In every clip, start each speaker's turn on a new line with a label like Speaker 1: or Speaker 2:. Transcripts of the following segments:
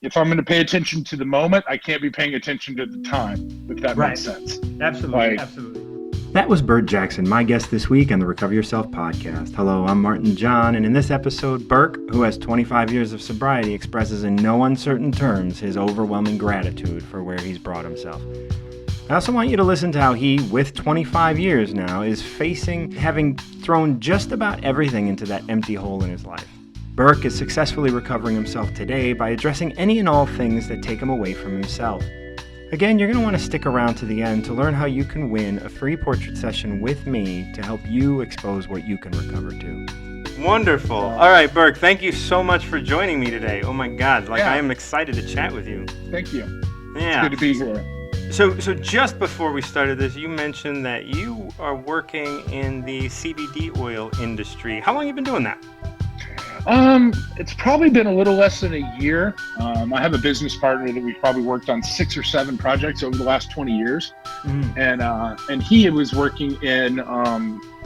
Speaker 1: if I'm going to pay attention to the moment, I can't be paying attention to the time, if that makes sense.
Speaker 2: Absolutely, absolutely. That was Burt Jackson, my guest this week on the Recover Yourself podcast. Hello, I'm MartinJon, and in this episode, Burk, who has 25 years of sobriety, expresses in no uncertain terms his overwhelming gratitude for where he's brought himself. I also want you to listen to how he, with 25 years now, is facing having thrown just about everything into that empty hole in his life. Burk is successfully recovering himself today by addressing any and all things that take him away from himself. Again, you're going to want to stick around to the end to learn how you can win a free portrait session with me to help you expose what you can recover to. Wonderful. All right, Burk, thank you so much for joining me today. Oh my God, I am excited to chat with you.
Speaker 1: Thank you.
Speaker 2: Yeah.
Speaker 1: It's good to be here.
Speaker 2: So just before we started this, you mentioned that you are working in the CBD oil industry. How long have you been doing that?
Speaker 1: It's probably been a little less than a year. I have a business partner that we've probably worked on 6 or 7 projects over the last 20 years. And he was working in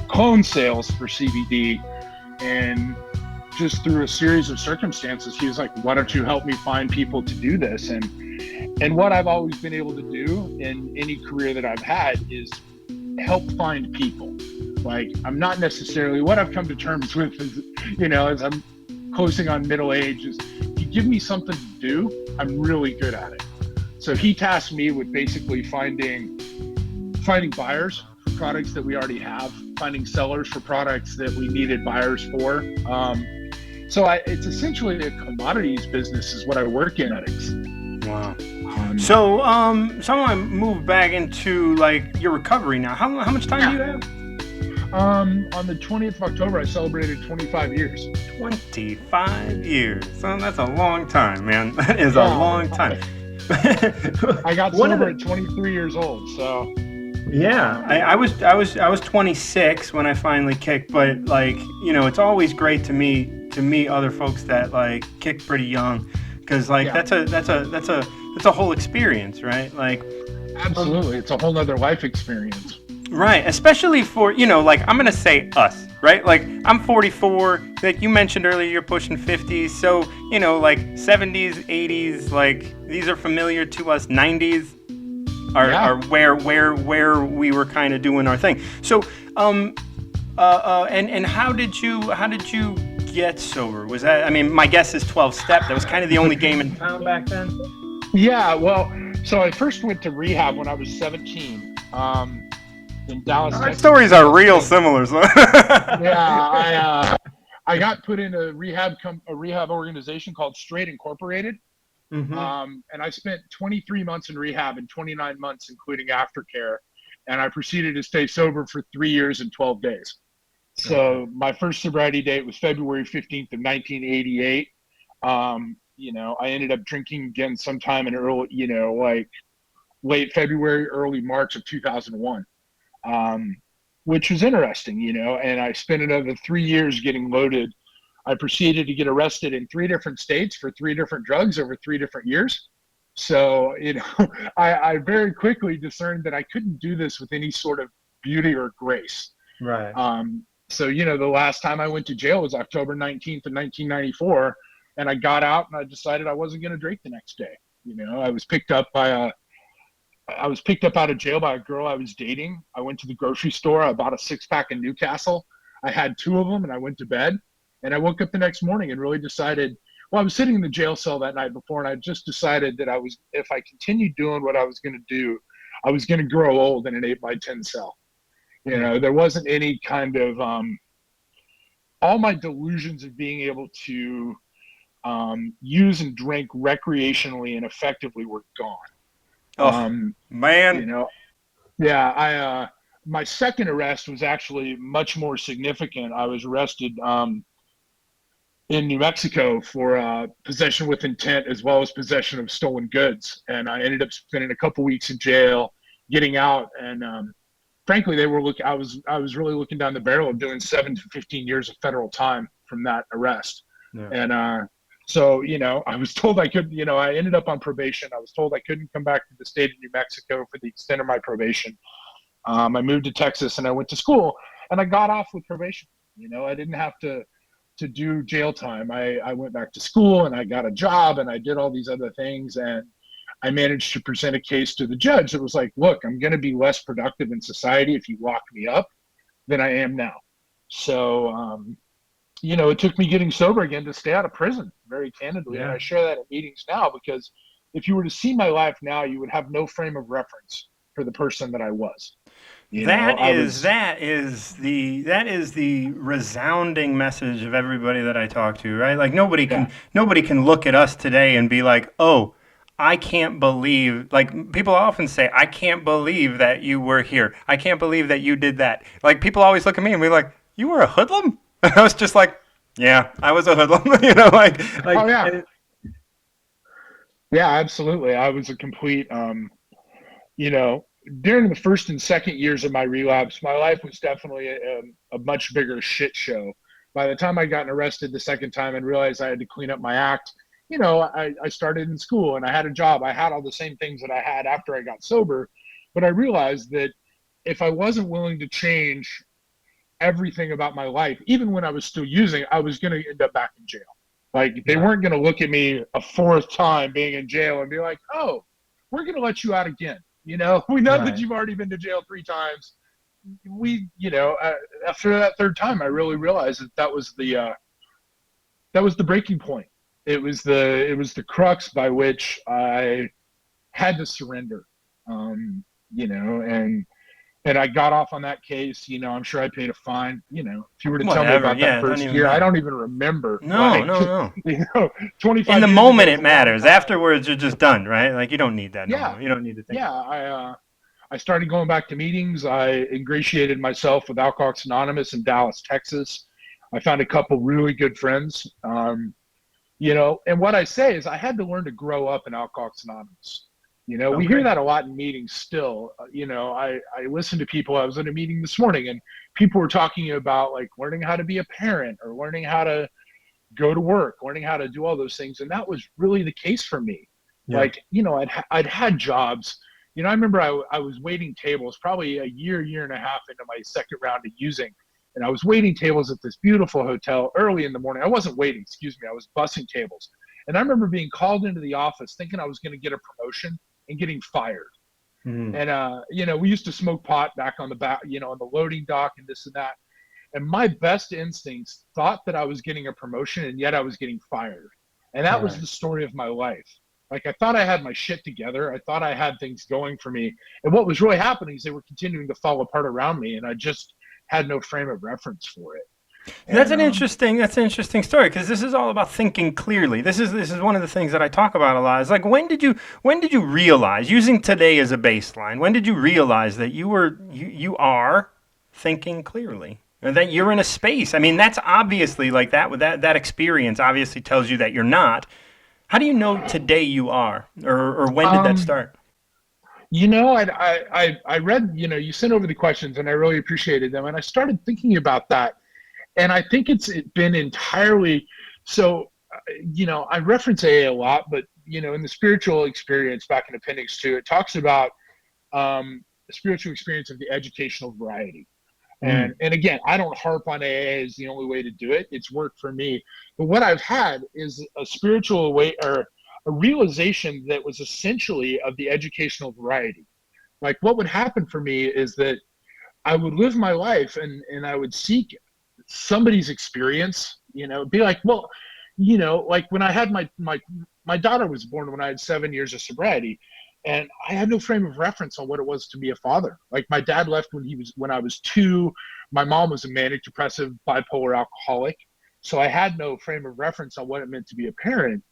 Speaker 1: clone sales for CBD, and just through a series of circumstances, he was like, why don't you help me find people to do this? And what I've always been able to do in any career that I've had is help find people. Like, I'm not necessarily, what I've come to terms with is, as I'm closing on middle age, is if you give me something to do, I'm really good at it. So he tasked me with basically finding buyers for products that we already have, finding sellers for products that we needed buyers for. It's essentially a commodities business is what I work in.
Speaker 2: Wow. So I want to move back into your recovery now. How much time do you have?
Speaker 1: On the 20th of October, I celebrated 25 years.
Speaker 2: 25 years. So that's a long time, man. That is a long time.
Speaker 1: I got sober at 23 years old, so.
Speaker 2: Yeah, I was 26 when I finally kicked, but it's always great to meet other folks that kick pretty young, because that's a whole experience, right?
Speaker 1: Absolutely, it's a whole other life experience.
Speaker 2: Right, especially for, I'm going to say us, right? I'm 44, like you mentioned earlier, you're pushing 50s, so, 70s, 80s, these are familiar to us. 90s are where we were kind of doing our thing. So, and how did you get sober? Was that, my guess is 12-step. That was kind of the only game in town back then?
Speaker 1: Yeah, well, so I first went to rehab when I was 17. In Dallas,
Speaker 2: Our stories are real similar. So.
Speaker 1: Yeah, I got put in a rehab organization called Straight Incorporated, and I spent 23 months in rehab and 29 months including aftercare, and I proceeded to stay sober for 3 years and 12 days. So my first sobriety date was February 15th of 1988. I ended up drinking again sometime in early, late February, early March of 2001. Which was interesting, and I spent another 3 years getting loaded. I proceeded to get arrested in 3 different states for 3 different drugs over 3 different years. So, I very quickly discerned that I couldn't do this with any sort of beauty or grace.
Speaker 2: Right.
Speaker 1: So, the last time I went to jail was October 19th of 1994, and I got out and I decided I wasn't going to drink the next day. I was picked up out of jail by a girl I was dating. I went to the grocery store. I bought a 6-pack in Newcastle. I had 2 of them and I went to bed. And I woke up the next morning and really decided, I was sitting in the jail cell that night before, and I just decided that if I continued doing what I was going to do, I was going to grow old in an 8x10 cell. There wasn't any kind of, all my delusions of being able to use and drink recreationally and effectively were gone.
Speaker 2: Man.
Speaker 1: My second arrest was actually much more significant. I was arrested in New Mexico for possession with intent as well as possession of stolen goods. And I ended up spending a couple weeks in jail, getting out. And frankly, I was really looking down the barrel of doing 7 to 15 years of federal time from that arrest. Yeah. And so, I was told I could, I ended up on probation. I was told I couldn't come back to the state of New Mexico for the extent of my probation. I moved to Texas and I went to school and I got off with probation. I didn't have to to do jail time, I went back to school and I got a job and I did all these other things. And I managed to present a case to the judge that was like, look, I'm going to be less productive in society if you lock me up than I am now. So, it took me getting sober again to stay out of prison, very candidly. Yeah. And I share that in meetings now, because if you were to see my life now, you would have no frame of reference for the person that I was.
Speaker 2: That is the resounding message of everybody that I talk to, right? Like nobody can look at us today and be like, oh, I can't believe, like people often say, I can't believe that you were here. I can't believe that you did that. Like people always look at me and be like, you were a hoodlum? And I was just like, yeah, I was a hoodlum. Oh
Speaker 1: yeah. Yeah, absolutely. I was a complete, during the first and second years of my relapse, my life was definitely a much bigger shit show. By the time I got arrested the second time and realized I had to clean up my act, I started in school and I had a job. I had all the same things that I had after I got sober, but I realized that if I wasn't willing to change everything about my life, even when I was still using, I was going to end up back in jail. Like they weren't going to look at me a fourth time being in jail and be like, oh, we're going to let you out again. We know that you've already been to jail 3 times. After that third time, I really realized that was the breaking point. It was the crux by which I had to surrender, and I got off on that case. I'm sure I paid a fine. If you were to tell me about that first year, I don't even remember.
Speaker 2: No.
Speaker 1: 25
Speaker 2: in the moment it matters. Afterwards, you're just done, right? Like you don't need that.
Speaker 1: Yeah.
Speaker 2: No, you don't need to think.
Speaker 1: Yeah, I started going back to meetings. I ingratiated myself with Alcoholics Anonymous in Dallas, Texas. I found a couple really good friends. And what I say is I had to learn to grow up in Alcoholics Anonymous. We hear that a lot in meetings still. I listen to people. I was in a meeting this morning and people were talking about like learning how to be a parent or learning how to go to work, learning how to do all those things. And that was really the case for me. Yeah. Like, I'd had jobs. I remember I was waiting tables probably a year and a half into my second round of using. And I was waiting tables at this beautiful hotel early in the morning. I wasn't waiting, excuse me. I was bussing tables. And I remember being called into the office thinking I was going to get a promotion and getting fired. Mm. And, we used to smoke pot back on the back, on the loading dock and this and that. And my best instincts thought that I was getting a promotion and yet I was getting fired. And that was the story of my life. Like I thought I had my shit together. I thought I had things going for me. And what was really happening is they were continuing to fall apart around me. And I just had no frame of reference for it.
Speaker 2: That's an interesting story, because this is all about thinking clearly. This is one of the things that I talk about a lot. Is like when did you realize, using today as a baseline, when did you realize that you are thinking clearly, or that you're in a space? I mean, that's obviously like that experience obviously tells you that you're not. How do you know today you are, or when did that start?
Speaker 1: I read, you sent over the questions and I really appreciated them. And I started thinking about that. And I think it's been entirely, so, I reference AA a lot, but, in the spiritual experience back in Appendix 2, it talks about the spiritual experience of the educational variety. And again, I don't harp on AA as the only way to do it. It's worked for me. But what I've had is a spiritual way, or a realization that was essentially of the educational variety. Like what would happen for me is that I would live my life and I would seek somebody's experience, be like, well, like when I had my daughter was born when I had 7 years of sobriety, and I had no frame of reference on what it was to be a father. Like my dad left when I was 2. My mom was a manic depressive bipolar alcoholic. So I had no frame of reference on what it meant to be a parent.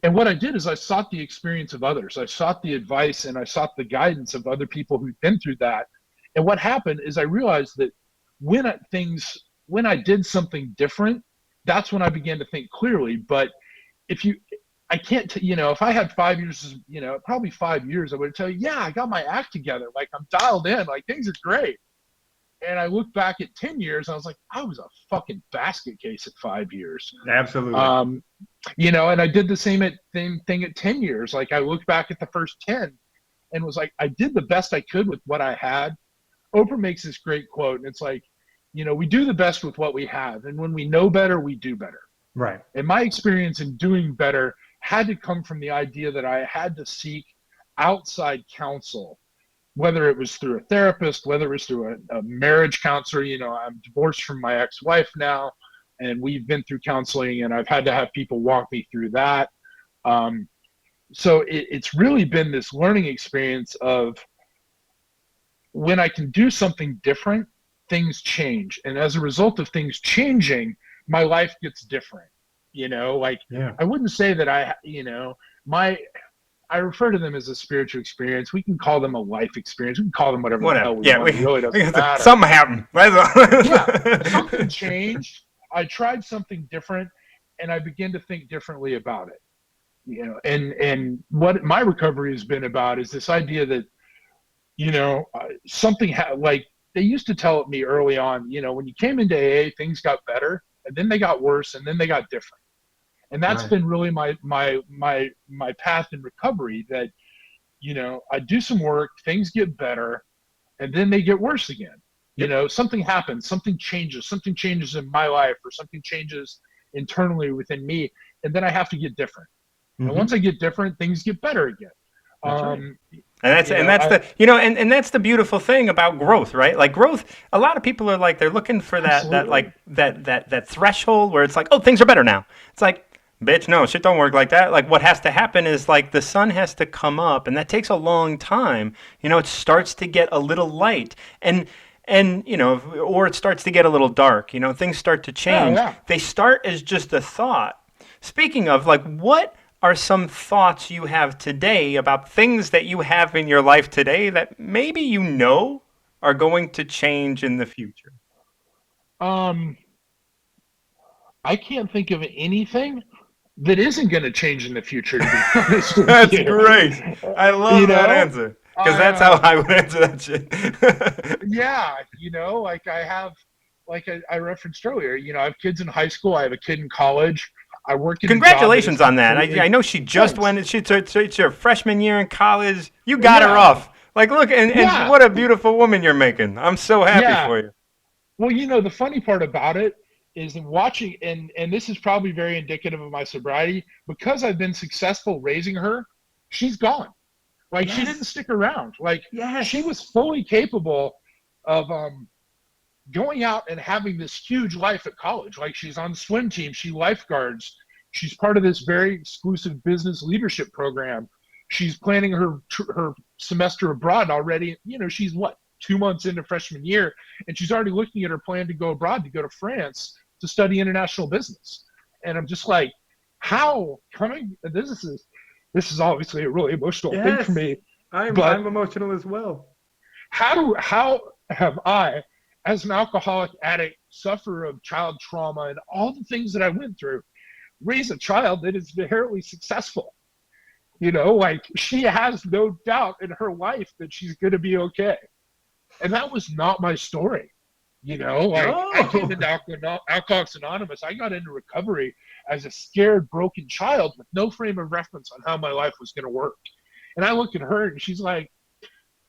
Speaker 1: And what I did is I sought the experience of others. I sought the advice and I sought the guidance of other people who'd been through that. And what happened is I realized that when I did something different, that's when I began to think clearly. But if I had 5 years, probably 5 years, I would tell you, yeah, I got my act together. Like I'm dialed in, like things are great. And I look back at 10 years, I was like, I was a fucking basket case at 5 years.
Speaker 2: Absolutely.
Speaker 1: And I did the same thing at 10 years. Like I looked back at the first 10 and was like, I did the best I could with what I had. Oprah makes this great quote, and it's like, we do the best with what we have. And when we know better, we do better.
Speaker 2: Right.
Speaker 1: And my experience in doing better had to come from the idea that I had to seek outside counsel, whether it was through a therapist, whether it was through a marriage counselor. I'm divorced from my ex-wife now, and we've been through counseling, and I've had to have people walk me through that. So it's really been this learning experience of when I can do something different, things change. And as a result of things changing, my life gets different. I wouldn't say that I refer to them as a spiritual experience. We can call them a life experience. We can call them whatever the hell we want. It really doesn't matter.
Speaker 2: Something happened.
Speaker 1: Yeah, something changed. I tried something different, and I began to think differently about it. And what my recovery has been about is this idea that, something like they used to tell me early on, when you came into AA, things got better, and then they got worse, and then they got different. And that's been really my path in recovery, that, I do some work, things get better, and then they get worse again. Something happens, something changes in my life, or something changes internally within me, and then I have to get different. And once I get different, things get better again.
Speaker 2: And that's the beautiful thing about growth, right? Like growth, a lot of people are like, they're looking for that threshold where it's like, oh, things are better now. It's like, bitch, no, shit don't work like that. Like what has to happen is like the sun has to come up, and that takes a long time. It starts to get a little light, and or it starts to get a little dark. Things start to change. They start as just a thought. Speaking of, like, what are some thoughts you have today about things that you have in your life today that maybe are going to change in the future?
Speaker 1: I can't think of anything that isn't going to change in the future, to be honest with
Speaker 2: That's
Speaker 1: you.
Speaker 2: great. I love that answer, because that's how I would answer that shit.
Speaker 1: Yeah, I referenced earlier, I have kids in high school. I have a kid in college. I work in
Speaker 2: Congratulations on that. I know she just it's her freshman year in college. You got her off. Like, look, and what a beautiful woman you're making. I'm so happy for you.
Speaker 1: Well, the funny part about it is in watching, and this is probably very indicative of my sobriety, because I've been successful raising her, she's gone. Like, she didn't stick around. Like, she was fully capable of going out and having this huge life at college. Like, she's on the swim team, she lifeguards, she's part of this very exclusive business leadership program. She's planning her semester abroad already. She's 2 months into freshman year, and she's already looking at her plan to go abroad, to go to France to study international business. And I'm just like, how coming? This is obviously a really emotional thing for me.
Speaker 2: I'm emotional as well.
Speaker 1: How have I, as an alcoholic addict, sufferer of child trauma and all the things that I went through, raise a child that is inherently successful? Like, she has no doubt in her life that she's going to be okay. And that was not my story. I came into Alcoholics Anonymous. I got into recovery as a scared, broken child with no frame of reference on how my life was going to work. And I look at her, and she's like,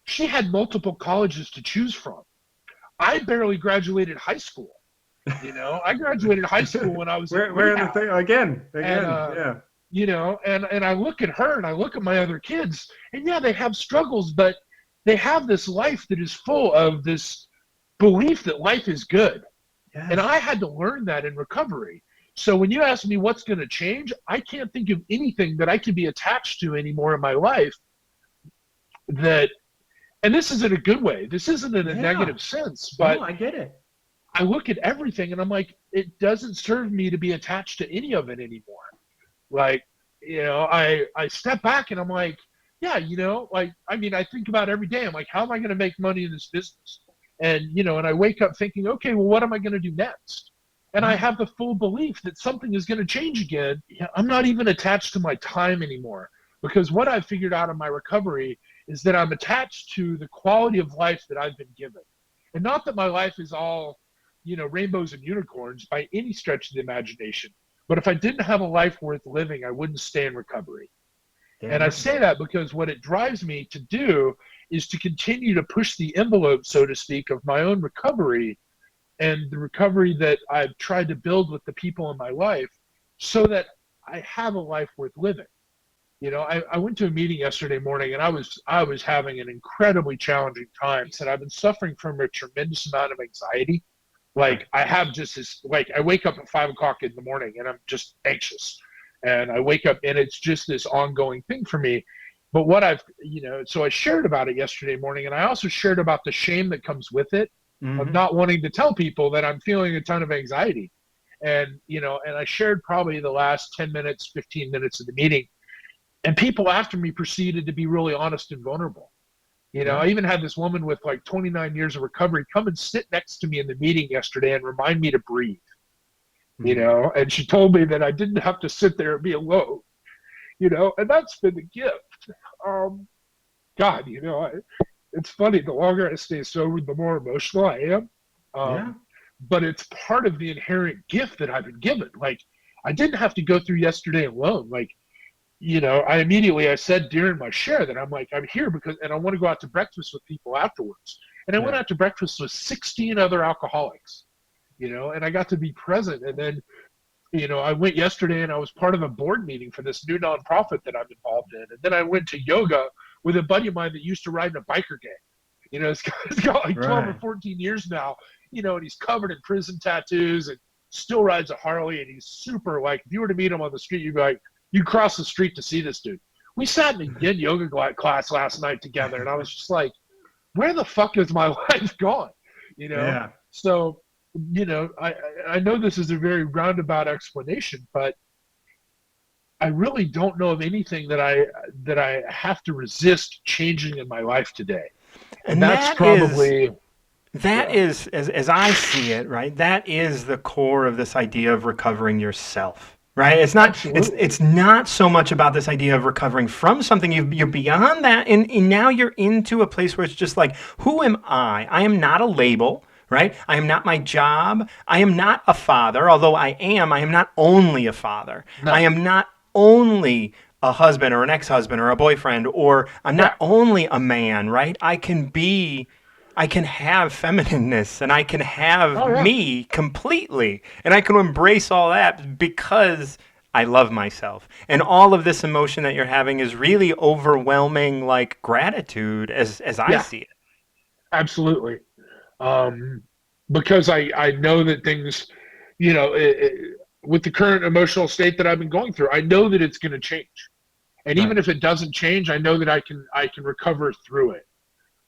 Speaker 1: she had multiple colleges to choose from. I barely graduated high school. I graduated high school when I was
Speaker 2: we're in the thing again.
Speaker 1: And I look at her, and I look at my other kids, and they have struggles, but they have this life that is full of this belief that life is good. Yes. And I had to learn that in recovery. So when you ask me what's going to change, I can't think of anything that I can be attached to anymore in my life and this is in a good way. This isn't in a negative sense, but
Speaker 2: I get it.
Speaker 1: I look at everything and I'm like, it doesn't serve me to be attached to any of it anymore. Like, I step back and I'm like, I think about every day. I'm like, how am I going to make money in this business? And, and I wake up thinking, okay, well, what am I going to do next? And I have the full belief that something is going to change again. I'm not even attached to my time anymore, because what I've figured out in my recovery is that I'm attached to the quality of life that I've been given. And not that my life is all, rainbows and unicorns by any stretch of the imagination. But if I didn't have a life worth living, I wouldn't stay in recovery. And I say that because what it drives me to do is to continue to push the envelope, so to speak, of my own recovery and the recovery that I've tried to build with the people in my life so that I have a life worth living. I went to a meeting yesterday morning, and I was having an incredibly challenging time. And I've been suffering from a tremendous amount of anxiety. Like, I have just this, like, I wake up at 5 o'clock in the morning and I'm just anxious, and I wake up and it's just this ongoing thing for me. But so I shared about it yesterday morning, and I also shared about the shame that comes with it, of not wanting to tell people that I'm feeling a ton of anxiety. And I shared probably the last 10 minutes, 15 minutes of the meeting, and people after me proceeded to be really honest and vulnerable. I even had this woman with like 29 years of recovery come and sit next to me in the meeting yesterday and remind me to breathe. And she told me that I didn't have to sit there and be alone, and that's been the gift. God, it's funny, the longer I stay sober, the more emotional I am. But it's part of the inherent gift that I've been given. Like, I didn't have to go through yesterday alone. Like, I said during my share that I'm here and I want to go out to breakfast with people afterwards. And I went out to breakfast with 16 other alcoholics, and I got to be present. And then, I went yesterday and I was part of a board meeting for this new nonprofit that I'm involved in. And then I went to yoga with a buddy of mine that used to ride in a biker gang. It's got like 12 or 14 years now, and he's covered in prison tattoos and still rides a Harley. And he's super, like, if you were to meet him on the street, you'd be like, you cross the street to see this dude. We sat in a yin yoga class last night together, and I was just like, where the fuck is my life gone? So, I know this is a very roundabout explanation, but I really don't know of anything that I have to resist changing in my life today. And that's probably...
Speaker 2: That is, as I see it, right, that is the core of this idea of recovering yourself. Right? It's not. It's not so much about this idea of recovering from something. You're beyond that, and now you're into a place where it's just like, who am I? I am not a label, right? I am not my job. I am not a father, although I am not only a father. No. I am not only a husband or an ex-husband or a boyfriend, or I'm not only a man, right? I can have feminineness, and I can have me completely, and I can embrace all that because I love myself. And all of this emotion that you're having is really overwhelming, like, gratitude as I see it.
Speaker 1: Absolutely. Because I know that things, with the current emotional state that I've been going through, I know that it's going to change. And even if it doesn't change, I know that I can recover through it.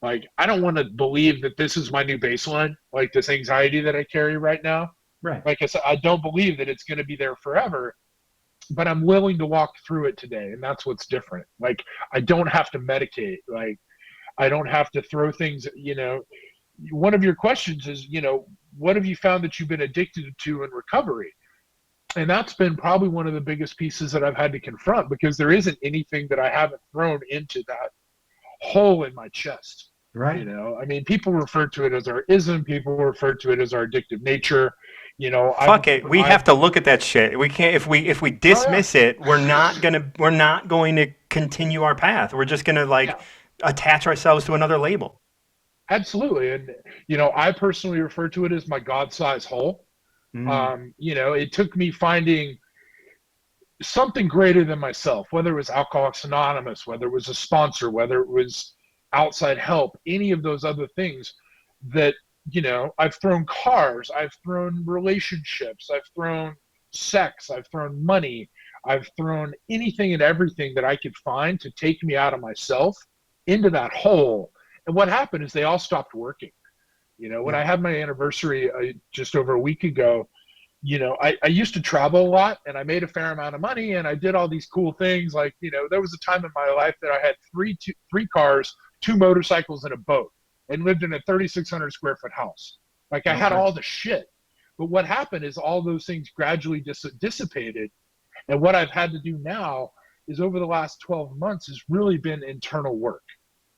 Speaker 1: Like, I don't want to believe that this is my new baseline, like this anxiety that I carry right now.
Speaker 2: Right.
Speaker 1: Like I said, I don't believe that it's going to be there forever, but I'm willing to walk through it today. And that's what's different. Like, I don't have to medicate. Like, I don't have to throw things, one of your questions is, what have you found that you've been addicted to in recovery? And that's been probably one of the biggest pieces that I've had to confront, because there isn't anything that I haven't thrown into that hole in my chest.
Speaker 2: Right.
Speaker 1: I mean, people refer to it as our ism. People refer to it as our addictive nature.
Speaker 2: Fuck it. We have to look at that shit. We can't. If we dismiss it, we're not going to continue our path. We're just gonna attach ourselves to another label.
Speaker 1: Absolutely. And I personally refer to it as my God-sized hole. It took me finding something greater than myself, whether it was Alcoholics Anonymous, whether it was a sponsor, whether it was outside help, any of those other things that, I've thrown cars, I've thrown relationships, I've thrown sex, I've thrown money, I've thrown anything and everything that I could find to take me out of myself into that hole. And what happened is they all stopped working. When I had my anniversary just over a week ago, I used to travel a lot, and I made a fair amount of money, and I did all these cool things. Like, there was a time in my life that I had three cars, 2 motorcycles, and a boat, and lived in a 3,600 square foot house. Like, I had all the shit. But what happened is all those things gradually dissipated. And what I've had to do now is, over the last 12 months, has really been internal work.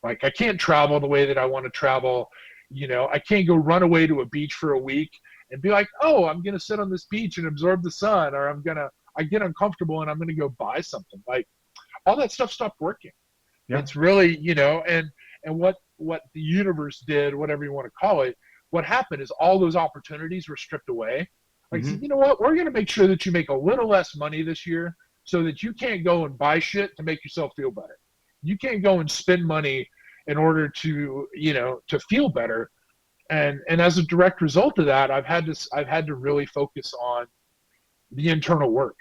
Speaker 1: Like, I can't travel the way that I want to travel. I can't go run away to a beach for a week and be like, oh, I'm going to sit on this beach and absorb the sun, or I get uncomfortable and I'm going to go buy something. Like, all that stuff stopped working. Yeah. It's really, and what the universe did, whatever you want to call it, what happened is all those opportunities were stripped away. Like,
Speaker 2: Mm-hmm.
Speaker 1: you know what? We're going to make sure that you make a little less money this year so that you can't go and buy shit to make yourself feel better. You can't go and spend money in order to, to feel better. And as a direct result of that, I've had to really focus on the internal work,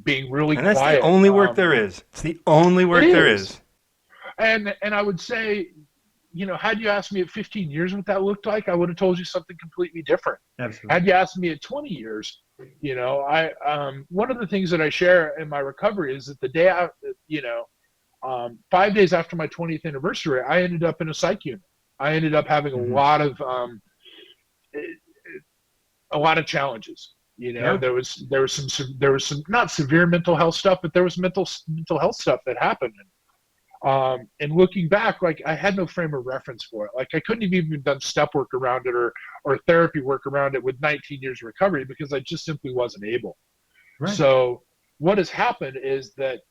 Speaker 1: being really
Speaker 2: And that's the
Speaker 1: quiet.
Speaker 2: only work there is. It's the only
Speaker 1: It
Speaker 2: work there
Speaker 1: is.
Speaker 2: is.
Speaker 1: And I would say, had you asked me at 15 years what that looked like, I would have told you something completely different.
Speaker 2: Absolutely.
Speaker 1: Had you asked me at 20 years, I one of the things that I share in my recovery is that the day I, 5 days after my 20th anniversary, I ended up in a psych unit. I ended up having a lot of challenges.
Speaker 2: Yeah.
Speaker 1: There was some not severe mental health stuff, but there was mental health stuff that happened. And looking back, like, I had no frame of reference for it. Like, I couldn't have even done step work around it or therapy work around it with 19 years of recovery because I just simply wasn't able.
Speaker 2: Right.
Speaker 1: So what has happened is that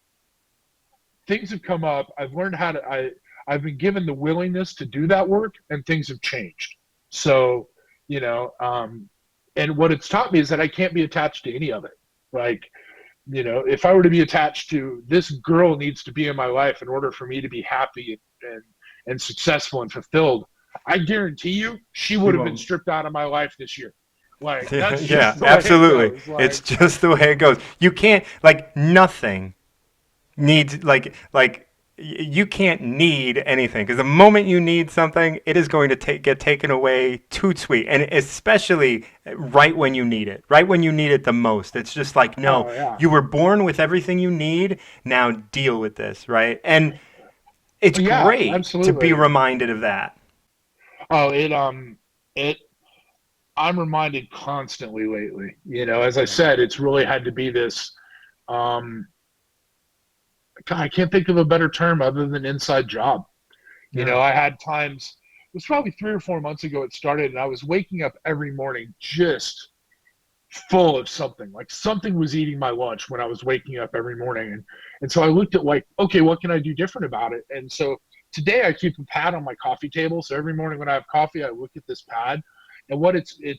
Speaker 1: things have come up. I've learned how to, I've been given the willingness to do that work, and things have changed. So, and what it's taught me is that I can't be attached to any of it. Like, if I were to be attached to this girl needs to be in my life in order for me to be happy and successful and fulfilled, I guarantee you she would have been stripped out of my life this year. Like, that's just
Speaker 2: absolutely.
Speaker 1: It like,
Speaker 2: it's just the way it goes. You can't, like, nothing needs, you can't need anything, because the moment you need something, it is going to get taken away too sweet, and especially right when you need it the most. It's just like, no, you were born with everything you need. Now deal with this, right? And it's great
Speaker 1: absolutely.
Speaker 2: to be reminded of that.
Speaker 1: Oh, I'm reminded constantly lately. As I said, it's really had to be this. God, I can't think of a better term other than inside job. I had times, it was probably 3 or 4 months ago it started, and I was waking up every morning just full of something. Like, something was eating my lunch when I was waking up every morning. And so I looked at, like, okay, what can I do different about it? And so today I keep a pad on my coffee table. So every morning when I have coffee, I look at this pad, and what it's to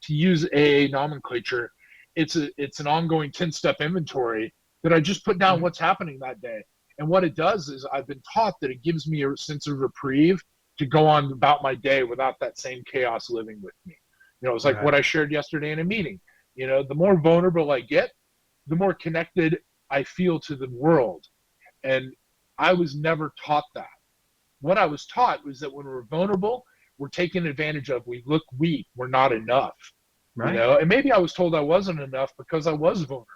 Speaker 1: use AA nomenclature, it's an ongoing 10-step inventory that I just put down what's happening that day. And what it does is, I've been taught that it gives me a sense of reprieve to go on about my day without that same chaos living with me. It's like what I shared yesterday in a meeting. The more vulnerable I get, the more connected I feel to the world. And I was never taught that. What I was taught was that when we're vulnerable, we're taken advantage of. We look weak. We're not enough.
Speaker 2: Right.
Speaker 1: And maybe I was told I wasn't enough because I was vulnerable.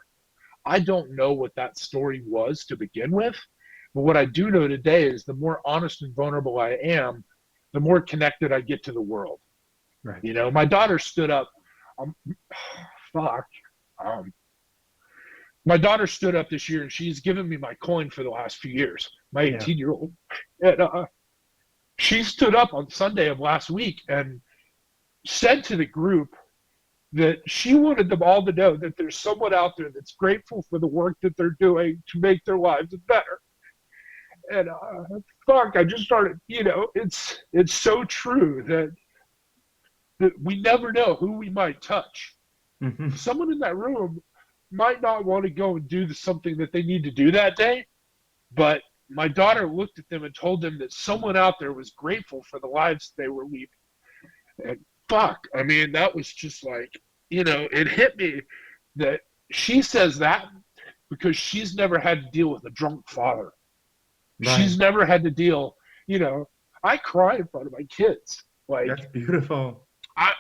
Speaker 1: I don't know what that story was to begin with, but what I do know today is the more honest and vulnerable I am, the more connected I get to the world.
Speaker 2: Right.
Speaker 1: My daughter stood up. My daughter stood up this year, and she's given me my coin for the last few years. My 18-year-old, and she stood up on Sunday of last week and said to the group that she wanted them all to know that there's someone out there that's grateful for the work that they're doing to make their lives better. And I just started, it's so true that we never know who we might touch.
Speaker 2: Mm-hmm.
Speaker 1: Someone in that room might not want to go and do something that they need to do that day, but my daughter looked at them and told them that someone out there was grateful for the lives they were leading. And that was just like, it hit me that she says that because she's never had to deal with a drunk father. Right. She's never had to deal, I cry in front of my kids. Like,
Speaker 2: that's beautiful.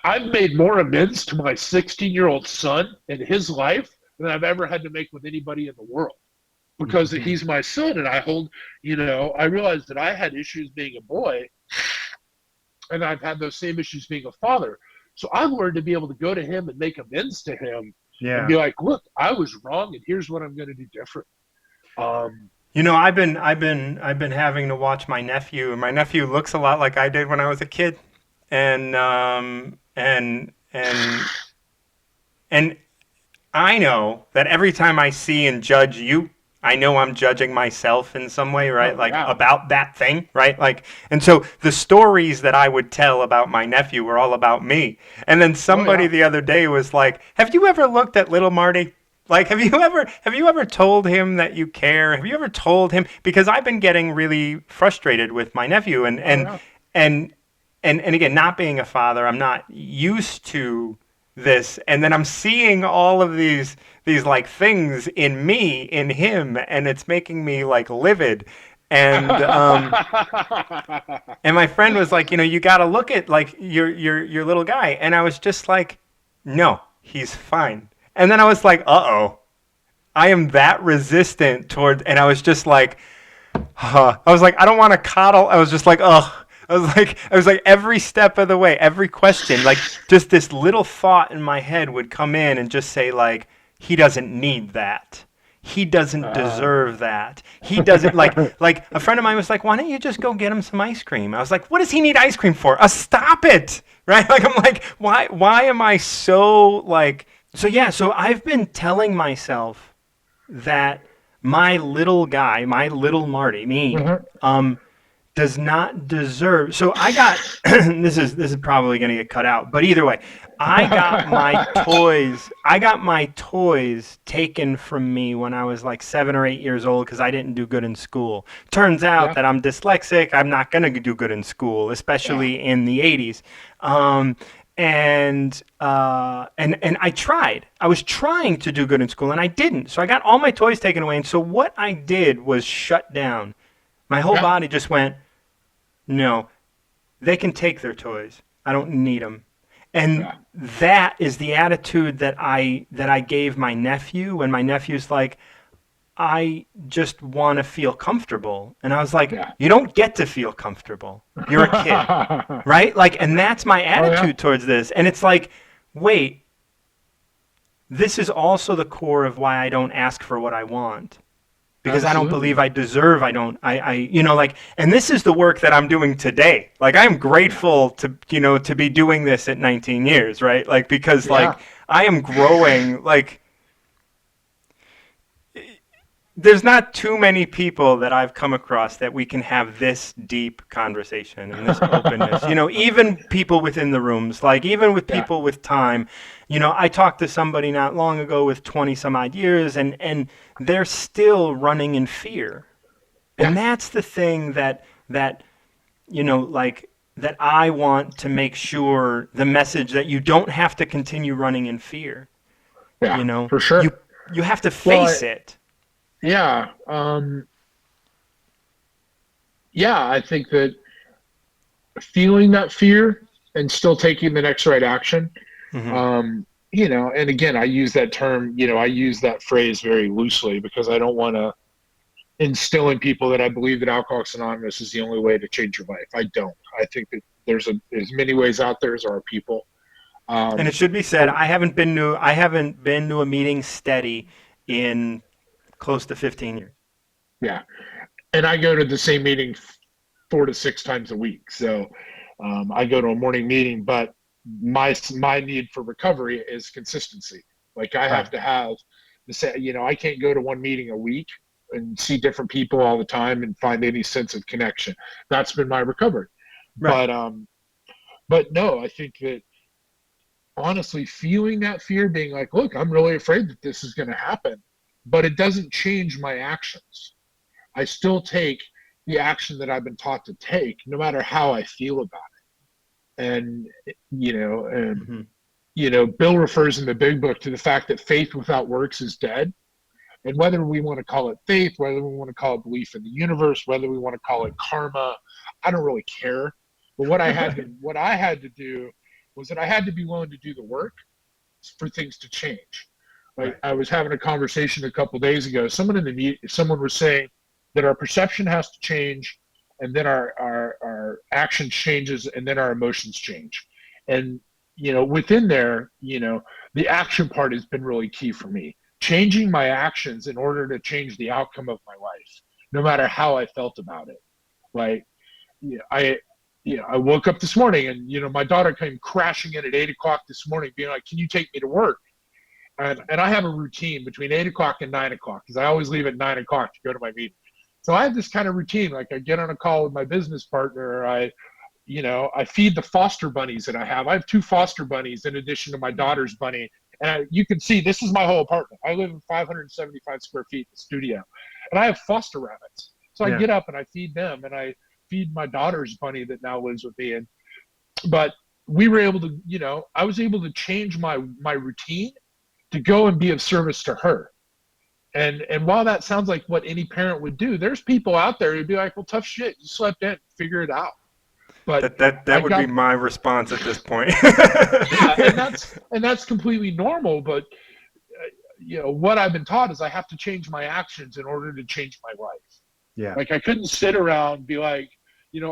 Speaker 1: I've made more amends to my 16-year-old son in his life than I've ever had to make with anybody in the world. Because he's my son, and I hold, I realized that I had issues being a boy, and I've had those same issues being a father. So I've learned to be able to go to him and make amends to him, and be like, look, I was wrong, and here's what I'm going to do different.
Speaker 2: I've been having to watch my nephew, and my nephew looks a lot like I did when I was a kid, and I know that every time I see and judge you, I know I'm judging myself in some way, right?
Speaker 1: Oh,
Speaker 2: Like
Speaker 1: yeah.
Speaker 2: about that thing, right? Like, and so the stories that I would tell about my nephew were all about me. And then
Speaker 1: Oh,
Speaker 2: somebody
Speaker 1: yeah.
Speaker 2: the other day was like, "Have you ever looked at little Marty? Like, have you ever told him that you care? Have you ever told him?" Because I've been getting really frustrated with my nephew,
Speaker 1: Oh, yeah.
Speaker 2: and and again, not being a father, I'm not used to this, and then I'm seeing all of these like things in me, in him, and it's making me like livid. And and my friend was like, you got to look at like your little guy, and I was just like, no, he's fine. And then I was like, uh-oh, I am that resistant toward, and I was just like, huh. I was like, I don't want to coddle. I was just like, ugh. I was like every step of the way, every question, like just this little thought in my head would come in and just say like, he doesn't need that. He doesn't deserve that. He doesn't like a friend of mine was like, why don't you just go get him some ice cream? I was like, what does he need ice cream for? Stop it. Right? Like I'm like, why am I so like so I've been telling myself that my little guy, my little Marty, me,
Speaker 1: Mhm.
Speaker 2: does not deserve. So I got this is probably going to get cut out, but either way, I got my toys. I got my toys taken from me when I was like 7 or 8 years old because I didn't do good in school. Turns out
Speaker 1: Yeah.
Speaker 2: that I'm dyslexic. I'm not going to do good in school,
Speaker 1: Yeah.
Speaker 2: especially in the 80s. And I tried. I was trying to do good in school, and I didn't. So I got all my toys taken away. And so what I did was shut down. My whole
Speaker 1: Yeah.
Speaker 2: body just went, no, they can take their toys. I don't need them. And
Speaker 1: Yeah.
Speaker 2: that is the attitude that I gave my nephew when my nephew's like, I just want to feel comfortable. And I was like,
Speaker 1: Yeah.
Speaker 2: you don't get to feel comfortable. You're a kid, right? Like, and that's my
Speaker 1: Oh, yeah.
Speaker 2: attitude towards this. And it's like, wait, this is also the core of why I don't ask for what I want. Because I don't
Speaker 1: Absolutely.
Speaker 2: believe I deserve. I don't. Like, and this is the work that I'm doing today. Like, I'm
Speaker 1: Yeah.
Speaker 2: grateful to be doing this at 19 years, right? Like, because
Speaker 1: Yeah.
Speaker 2: like I am growing. Like, there's not too many people that I've come across that we can have this deep conversation and this openness. Even people within the rooms, like even with
Speaker 1: Yeah.
Speaker 2: people with time. I talked to somebody not long ago with 20 some odd years, and they're still running in fear.
Speaker 1: Yeah.
Speaker 2: And that's the thing like that I want to make sure the message that you don't have to continue running in fear.
Speaker 1: Yeah.
Speaker 2: You know,
Speaker 1: For
Speaker 2: you
Speaker 1: sure.
Speaker 2: you have to
Speaker 1: Well,
Speaker 2: face it.
Speaker 1: yeah. Yeah. I think that feeling that fear and still taking the next right action.
Speaker 2: Hmm.
Speaker 1: And again, I use that term, I use that phrase very loosely because I don't want to instill in people that I believe that Alcoholics Anonymous is the only way to change your life. I don't. I think that there's many ways out there as are people.
Speaker 2: And it
Speaker 1: Um,
Speaker 2: should be said,
Speaker 1: but
Speaker 2: I haven't been to a meeting steady in close to 15 years.
Speaker 1: yeah, and I go to the same meeting 4 to 6 times a week. So I go to a morning meeting, but my need for recovery is consistency. Like I
Speaker 2: Right.
Speaker 1: have to have the same. I can't go to one meeting a week and see different people all the time and find any sense of connection. That's been my recovery.
Speaker 2: Right.
Speaker 1: But no, I think that honestly feeling that fear, being like, look, I'm really afraid that this is going to happen, but it doesn't change my actions. I still take the action that I've been taught to take, no matter how I feel about it. And you know, and
Speaker 2: Hmm.
Speaker 1: Bill refers in the Big Book to the fact that faith without works is dead. And whether we want to call it faith, whether we want to call it belief in the universe, whether we want to call it karma, I don't really care. But what I had to do was that I had to be willing to do the work for things to change. Like
Speaker 2: Right.
Speaker 1: I was having a conversation a couple of days ago. Someone was saying that our perception has to change, and then our action changes, and then our emotions change. And within there, the action part has been really key for me. Changing my actions in order to change the outcome of my life, no matter how I felt about it. Like I woke up this morning and my daughter came crashing in at 8 o'clock this morning, being like, "Can you take me to work?" And I have a routine between 8 o'clock and 9 o'clock because I always leave at 9 o'clock to go to my meeting. So I have this kind of routine. Like I get on a call with my business partner. I feed the foster bunnies that I have. I have 2 foster bunnies in addition to my daughter's bunny. And you can see this is my whole apartment. I live in 575 square feet in the studio, and I have foster rabbits. So I get up and I feed them, and I feed my daughter's bunny that now lives with me. But we were able to, I was able to change my routine to go and be of service to her. And while that sounds like what any parent would do, there's people out there who'd be like, well, tough shit. You slept in, figure it out. But
Speaker 2: that would be my response at this point.
Speaker 1: Yeah, and that's completely normal. But what I've been taught is I have to change my actions in order to change my life.
Speaker 2: Yeah.
Speaker 1: Like I couldn't sit around and be like,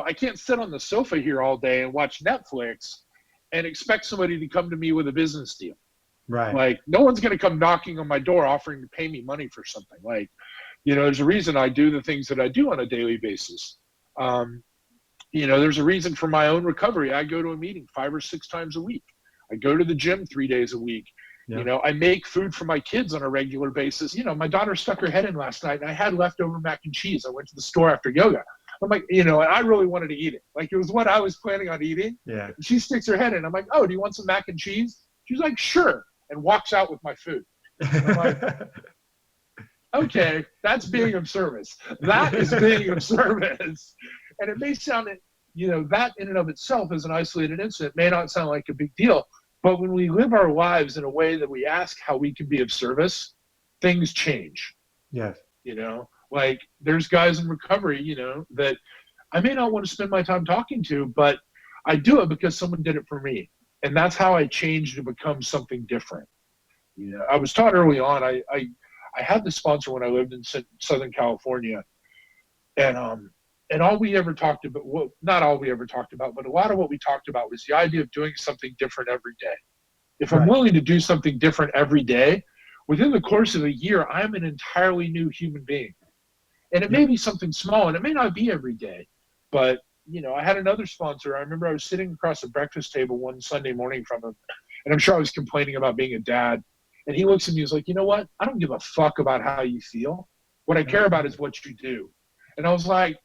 Speaker 1: I can't sit on the sofa here all day and watch Netflix and expect somebody to come to me with a business deal.
Speaker 2: Right.
Speaker 1: Like no one's going to come knocking on my door offering to pay me money for something. Like, there's a reason I do the things that I do on a daily basis. There's a reason for my own recovery. I go to a meeting 5 or 6 times a week. I go to the gym 3 days a week. Yeah. I make food for my kids on a regular basis. My daughter stuck her head in last night and I had leftover mac and cheese. I went to the store after yoga. I'm like, and I really wanted to eat it. Like it was what I was planning on eating.
Speaker 2: Yeah.
Speaker 1: And she sticks her head in. I'm like, oh, do you want some mac and cheese? She's like, sure. And walks out with my food. And I'm like, okay, that's being of service. That is being of service. And it may sound, that in and of itself is an isolated incident, may not sound like a big deal. But when we live our lives in a way that we ask how we can be of service, things change.
Speaker 2: Yes.
Speaker 1: Like there's guys in recovery, that I may not want to spend my time talking to, but I do it because someone did it for me. And that's how I changed to become something different. I was taught early on, I had this sponsor when I lived in Southern California. And all we ever talked about, well, not all we ever talked about, but a lot of what we talked about was the idea of doing something different every day. If I'm willing to do something different every day, within the course of a year, I'm an entirely new human being. And it may be something small, and it may not be every day. But, I had another sponsor. I remember I was sitting across the breakfast table one Sunday morning from him, and I'm sure I was complaining about being a dad. And he looks at me and he's like, you know what? I don't give a fuck about how you feel. What I care about is what you do. And I was like,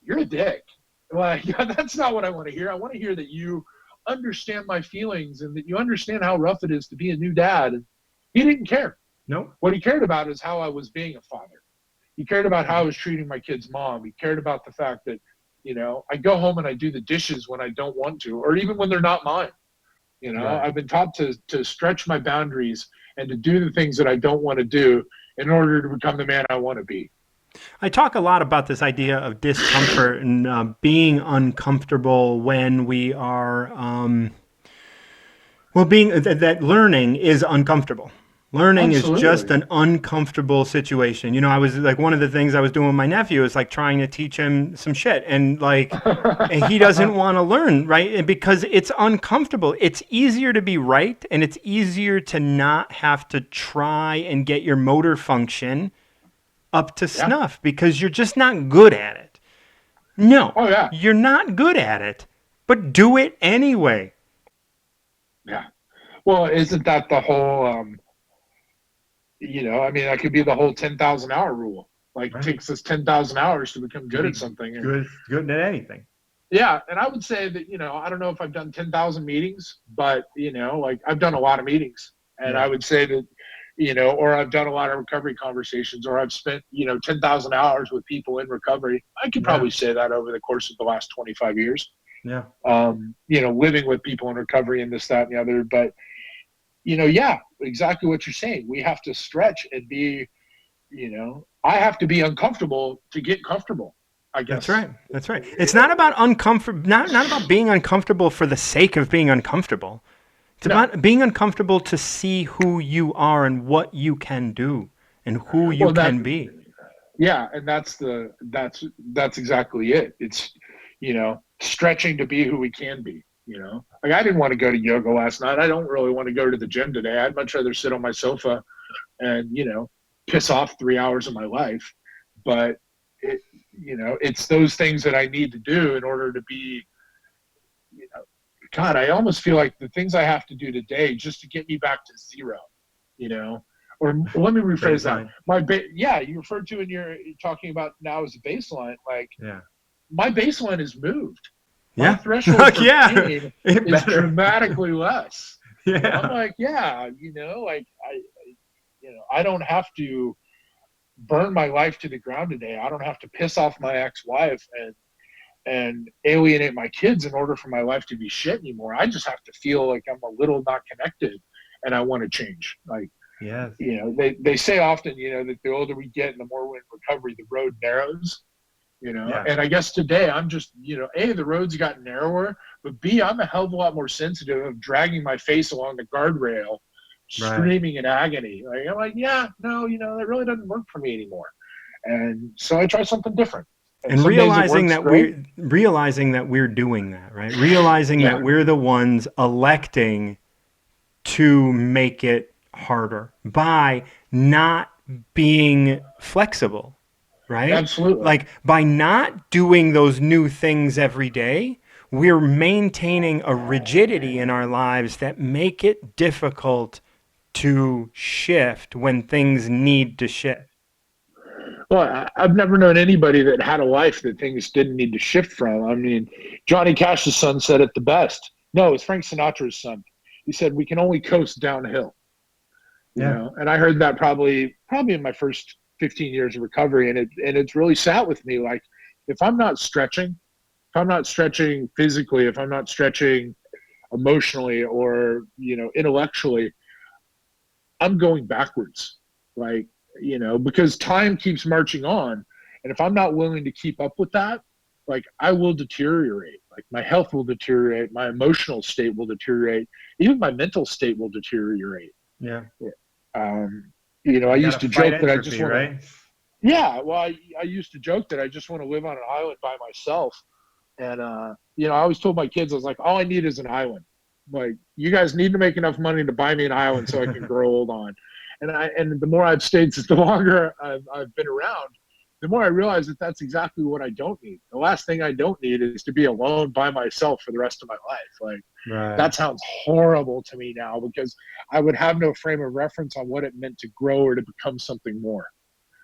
Speaker 1: you're a dick. Like, that's not what I want to hear. I want to hear that you understand my feelings and that you understand how rough it is to be a new dad. And he didn't care.
Speaker 2: No.
Speaker 1: What he cared about is how I was being a father. He cared about how I was treating my kid's mom. He cared about the fact that, I go home and I do the dishes when I don't want to, or even when they're not mine. I've been taught to stretch my boundaries and to do the things that I don't want to do in order to become the man I want to be.
Speaker 2: I talk a lot about this idea of discomfort and being uncomfortable when we are, that learning is uncomfortable. Learning Absolutely. Is just an uncomfortable situation. I was like, one of the things I was doing with my nephew is like trying to teach him some shit, and like, and he doesn't want to learn, right? Because it's uncomfortable. It's easier to be right, and it's easier to not have to try and get your motor function up to snuff because you're just not good at it. No, You're not good at it, but do it anyway.
Speaker 1: Yeah. Well, isn't that the whole, that could be the whole 10,000 hour rule. Like it takes us 10,000 hours to become good at something.
Speaker 2: Good at anything.
Speaker 1: Yeah. And I would say that, I don't know if I've done 10,000 meetings, but, like I've done a lot of meetings. And I would say that, or I've done a lot of recovery conversations, or I've spent, 10,000 hours with people in recovery. I could probably say that over the course of the last 25 years.
Speaker 2: Yeah.
Speaker 1: Living with people in recovery and this, that, and the other. But, exactly what you're saying. We have to stretch and be, I have to be uncomfortable to get comfortable, I guess.
Speaker 2: That's right. It's not about not about being uncomfortable for the sake of being uncomfortable. It's about being uncomfortable to see who you are and what you can do and who you can be.
Speaker 1: Yeah, and that's exactly it. It's, stretching to be who we can be, Like I didn't want to go to yoga last night. I don't really want to go to the gym today. I'd much rather sit on my sofa and, piss off 3 hours of my life. But, it's those things that I need to do in order to be, God, I almost feel like the things I have to do today just to get me back to zero. you know, or let me rephrase
Speaker 2: Baseline.
Speaker 1: that. You referred to you're talking about now as a baseline, like my baseline is moved. My threshold for pain is dramatically less.
Speaker 2: Yeah.
Speaker 1: And I'm like, I don't have to burn my life to the ground today. I don't have to piss off my ex-wife and alienate my kids in order for my life to be shit anymore. I just have to feel like I'm a little not connected and I want to change. Like, they say often, that the older we get and the more we're in recovery, the road narrows, and I guess today I'm just, A, the road's gotten narrower, but B, I'm a hell of a lot more sensitive of dragging my face along the guardrail, screaming in agony. Like, I'm like, that really doesn't work for me anymore. And so I try something different.
Speaker 2: And realizing that we're doing that, right? Realizing that we're the ones electing to make it harder by not being flexible, right?
Speaker 1: Absolutely.
Speaker 2: Like by not doing those new things every day, we're maintaining a rigidity in our lives that make it difficult to shift when things need to shift.
Speaker 1: Well, I've never known anybody that had a life that things didn't need to shift from. I mean, Johnny Cash's son said it the best. No, it's Frank Sinatra's son. He said, we can only coast downhill. You know? And I heard that probably in my first 15 years of recovery. And it's really sat with me. Like, if I'm not stretching physically, if I'm not stretching emotionally or, intellectually, I'm going backwards. Like, because time keeps marching on. And if I'm not willing to keep up with that, like, I will deteriorate. Like, my health will deteriorate. My emotional state will deteriorate. Even my mental state will deteriorate.
Speaker 2: Yeah.
Speaker 1: I used to joke that I just want
Speaker 2: right?
Speaker 1: Yeah. Well, I used to joke that I just want to live on an island by myself. And, I always told my kids, I was like, all I need is an island. Like, you guys need to make enough money to buy me an island so I can grow old on. And the more I've stayed, the longer I've been around, the more I realize that that's exactly what I don't need. The last thing I don't need is to be alone by myself for the rest of my life. Like, that sounds horrible to me now because I would have no frame of reference on what it meant to grow or to become something more.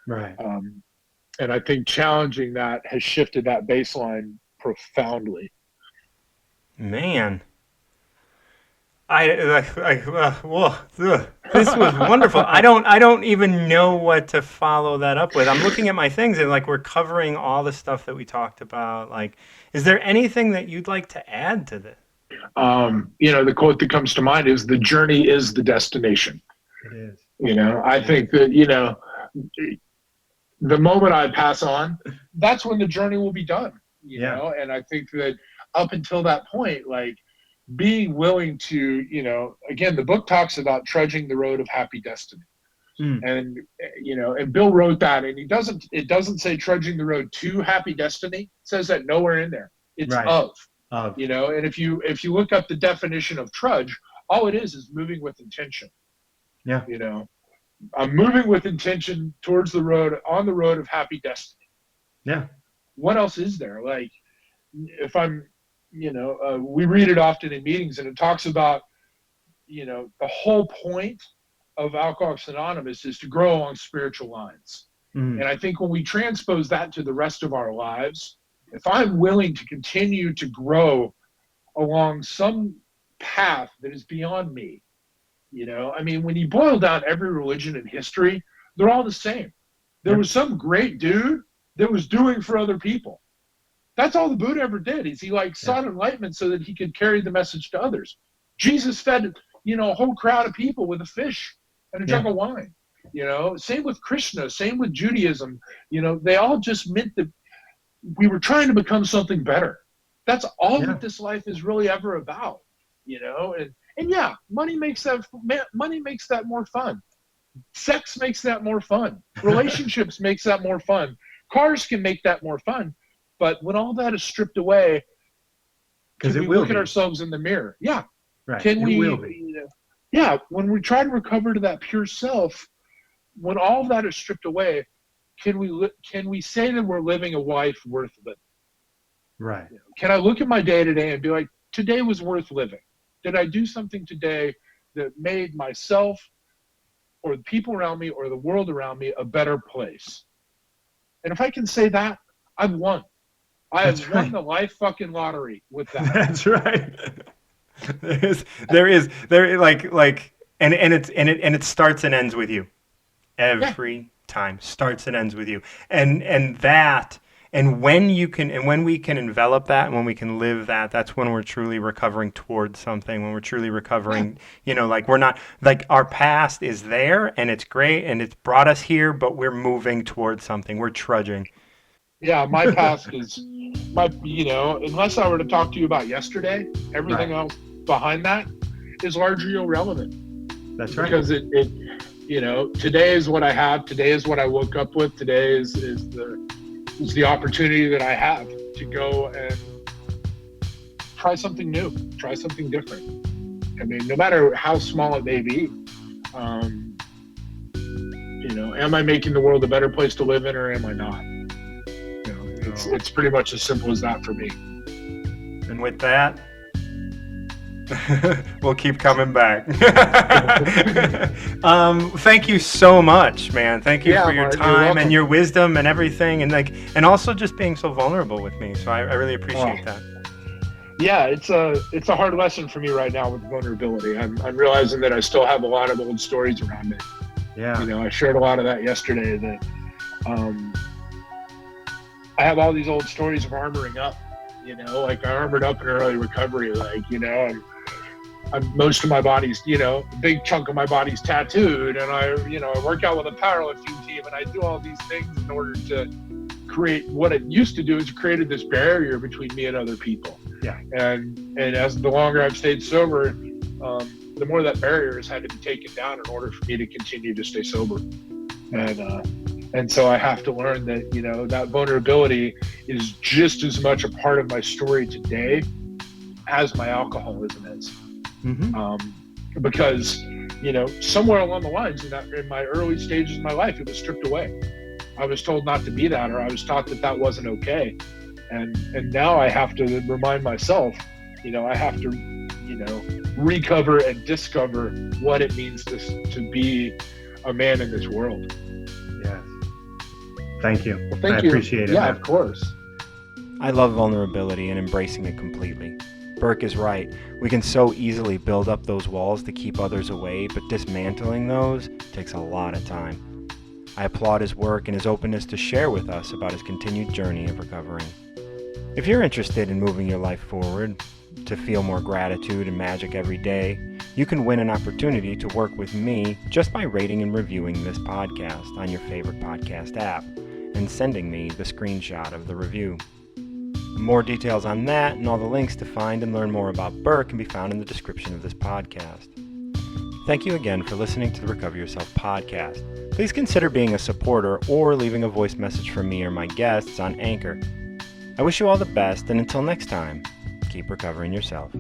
Speaker 2: Right.
Speaker 1: And I think challenging that has shifted that baseline profoundly.
Speaker 2: Man. This was wonderful. I don't even know what to follow that up with. I'm looking at my things and like we're covering all the stuff that we talked about. Like, is there anything that you'd like to add to this?
Speaker 1: The quote that comes to mind is, the journey is the destination.
Speaker 2: It is.
Speaker 1: I think that, the moment I pass on, that's when the journey will be done, you know? And I think that up until that point, like, being willing to, again, the book talks about trudging the road of happy destiny. And, and Bill wrote that, and it doesn't say trudging the road to happy destiny. It says that nowhere in there. It's of, and if you look up the definition of trudge, all it is moving with intention.
Speaker 2: Yeah.
Speaker 1: I'm moving with intention towards on the road of happy destiny.
Speaker 2: Yeah.
Speaker 1: What else is there? Like, if I'm, we read it often in meetings, and it talks about, the whole point of Alcoholics Anonymous is to grow along spiritual lines. And I think when we transpose that to the rest of our lives, if I'm willing to continue to grow along some path that is beyond me, when you boil down every religion in history, they're all the same. There was some great dude that was doing for other people. That's all the Buddha ever did, is he sought enlightenment so that he could carry the message to others. Jesus fed, a whole crowd of people with a fish and a jug of wine. Same with Krishna, same with Judaism. They all just meant that we were trying to become something better. That's all that this life is really ever about. And money makes that more fun. Sex makes that more fun. Relationships makes that more fun. Cars can make that more fun. But when all that is stripped away, can we look at ourselves in the mirror? Yeah.
Speaker 2: Right.
Speaker 1: Can we? When we try to recover to that pure self, when all of that is stripped away, can we say that we're living a life worth living?
Speaker 2: Right.
Speaker 1: Can I look at my day today and be like, today was worth living? Did I do something today that made myself or the people around me or the world around me a better place. And if I can say that, I've won. I have won the life fucking lottery with that.
Speaker 2: That's right. There is and it starts and ends with you every time. Starts and ends with you, and when we can envelop that, and when we can live that, that's when we're truly recovering towards something. When we're truly recovering, we're not, like, our past is there and it's great and it's brought us here, but we're moving towards something. We're trudging.
Speaker 1: Yeah, my past is unless I were to talk to you about yesterday, everything else behind that is largely irrelevant.
Speaker 2: That's right.
Speaker 1: Because it today is what I have. Today is what I woke up with. Today is the opportunity that I have to go and try something new, try something different. I mean, no matter how small it may be, am I making the world a better place to live in, or am I not? It's pretty much as simple as that for me.
Speaker 2: And with that, we'll keep coming back. Thank you so much, man. Thank you for your time and your wisdom and everything, and also just being so vulnerable with me. So I really appreciate that.
Speaker 1: Yeah, it's a hard lesson for me right now with vulnerability. I'm realizing that I still have a lot of old stories around me.
Speaker 2: Yeah.
Speaker 1: I shared a lot of that yesterday. That I have all these old stories of armoring up. Like I armored up in early recovery. I'm most of my body's, a big chunk of my body's tattooed, and I work out with a powerlifting team, and I do all these things in order to create what it used to do is created this barrier between me and other people.
Speaker 2: Yeah.
Speaker 1: And as the longer I've stayed sober, the more that barrier has had to be taken down in order for me to continue to stay sober. And so I have to learn that, that vulnerability is just as much a part of my story today as my alcoholism is. Mm-hmm. Because, somewhere along the lines in my early stages of my life, it was stripped away. I was told not to be that, or I was taught that wasn't okay. And now I have to remind myself, I have to, recover and discover what it means to be a man in this world.
Speaker 2: Yes. Thank you.
Speaker 1: Well, thank
Speaker 2: I appreciate it.
Speaker 1: Yeah, of course.
Speaker 2: I love vulnerability and embracing it completely. Burk is right. We can so easily build up those walls to keep others away, but dismantling those takes a lot of time. I applaud his work and his openness to share with us about his continued journey of recovering. If you're interested in moving your life forward, to feel more gratitude and magic every day, you can win an opportunity to work with me just by rating and reviewing this podcast on your favorite podcast app and sending me the screenshot of the review. More details on that and all the links to find and learn more about Burk can be found in the description of this podcast. Thank you again for listening to the Recover Yourself podcast. Please consider being a supporter or leaving a voice message for me or my guests on Anchor. I wish you all the best, and until next time, keep recovering yourself.